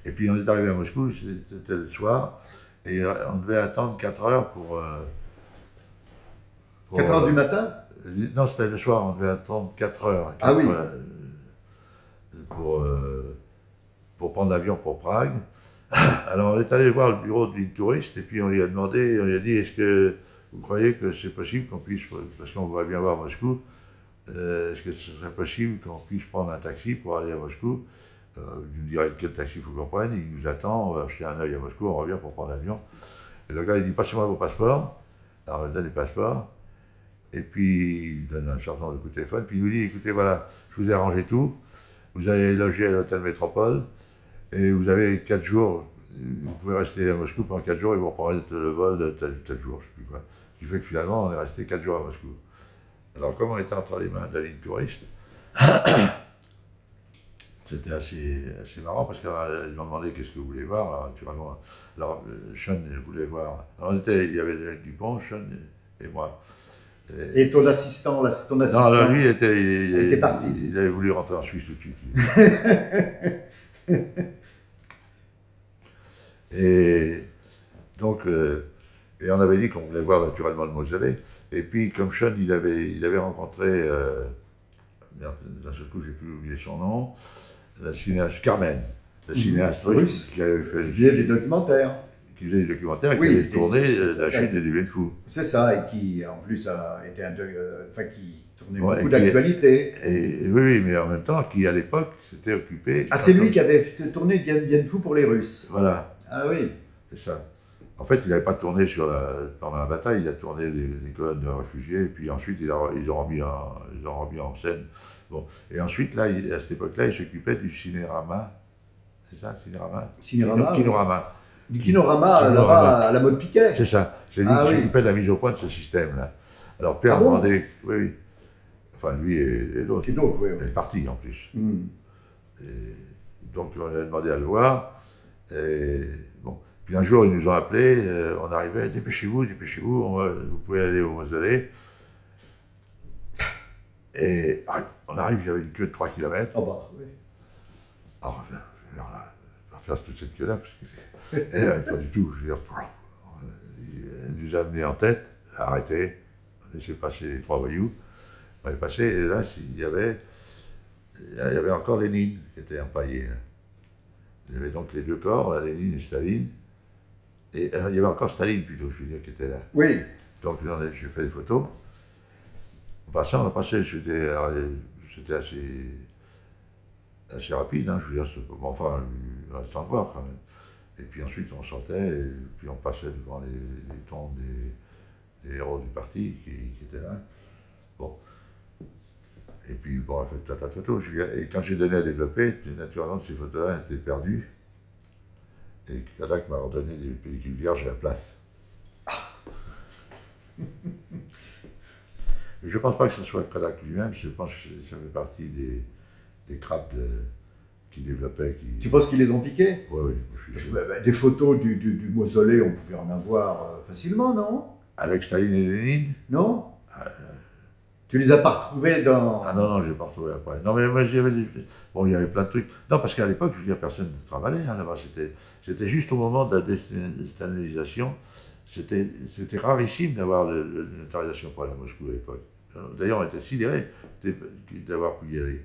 Et puis on est arrivé à Moscou, c'était le soir, et on devait attendre 4 heures pour 4 heures du matin? Non, c'était le soir, on devait attendre 4 heures. Ah oui. Pour prendre l'avion pour Prague. Alors on est allé voir le bureau de ligne touriste et puis on lui a demandé, on lui a dit, est-ce que vous croyez que c'est possible qu'on puisse, parce qu'on voudrait bien voir Moscou, est-ce que ce serait possible qu'on puisse prendre un taxi pour aller à Moscou? Il nous dirait quel taxi il faut qu'on prenne, il nous attend, on va jeter un œil à Moscou, on revient pour prendre l'avion. Et le gars il dit, passez-moi vos passeports. Alors on lui donne les passeports. Et puis il donne un certain nombre de coups de téléphone, puis il nous dit, écoutez, voilà, je vous ai arrangé tout, vous allez loger à l'hôtel Métropole, et vous avez 4 jours, vous pouvez rester à Moscou pendant 4 jours et vous reprendrez le vol de tel jour, je ne sais plus quoi. Ce qui fait que finalement, on est resté 4 jours à Moscou. Alors, comme on était entre les mains de la ligne touriste, c'était assez marrant parce qu'ils m'ont demandé qu'est-ce que vous voulez voir. Alors, naturellement, Sean voulait voir. Alors, il y avait Jacques Dupont, Sean et moi. Et ton assistant, Non, lui, il était parti. Il avait voulu rentrer en Suisse tout de suite. Et donc, et on avait dit qu'on voulait voir naturellement le mausolée. Et puis, comme Sean, il avait rencontré, d'un seul coup, j'ai plus oublié son nom, la cinéaste Carmen, la cinéaste russe qui avait fait des documentaires. Qui faisait des documentaires et qui avait tourné la chute des Deviennent Fous. C'est ça, et qui en plus a été qui tournait beaucoup d'actualité. Oui, mais en même temps, qui à l'époque s'était occupé. Ah, c'est lui qui avait tourné Deviennent Fous pour les Russes. Voilà. Ah oui. C'est ça. En fait, il n'avait pas tourné pendant la bataille, il a tourné des colonnes de réfugiés, et puis ensuite, ils ont remis en scène. Bon. Et ensuite, là, à cette époque-là, il s'occupait du Cinérama. C'est ça, Cinérama? Kinorama. Du Kinorama, là-bas, à la mode Piquet. C'est ça. C'est lui qui s'occupait de la mise au point de ce système-là. Alors, Pierre demandait. Oui. Enfin, lui et d'autres. Et d'autres, oui. Il est parti, en plus. Et donc, on a demandé à le voir. Et bon. Puis un jour, ils nous ont appelés, on arrivait, dépêchez-vous, vous pouvez aller au mausolée. Et on arrive, il y avait une queue de 3 km. Oh bah, oui. Alors, on va faire toute cette queue-là, parce que pas du tout. Je veux dire, il nous a amenés en tête, arrêté, on laissait passer les 3 voyous. On est passé, et là, il y avait encore Lénine qui était empaillé. Il y avait donc les 2 corps, là, Lénine et Staline. Et il y avait encore Staline, plutôt, je veux dire, qui était là. Oui. Donc, j'ai fait des photos. On a passé, c'était assez rapide, hein, je veux dire, enfin, il reste à voir quand même. Et puis ensuite, on sortait, et puis on passait devant les tombes des héros du parti qui étaient là. Bon. Et puis, bon, on a fait tout un tas de photos. Et quand j'ai donné à développer, naturellement, ces photos-là étaient perdues. Et Kodak m'a redonné des pellicules vierges à la place. Je ne pense pas que ce soit Kodak lui-même, je pense que ça fait partie des crapes qui développaient. Tu penses qu'ils les ont piqués? Oui, oui. Des photos du mausolée, on pouvait en avoir facilement, non? Avec Staline et Lénine? Non. Tu les as pas retrouvés dans... Ah non, je n'ai pas retrouvé après. Non, mais moi, il y avait plein de trucs. Non, parce qu'à l'époque, je veux dire, personne ne travaillait hein, là-bas. C'était juste au moment de la déstalinisation. C'était rarissime d'avoir l'autorisation pour aller à Moscou à l'époque. D'ailleurs, on était sidérés d'avoir pu y aller.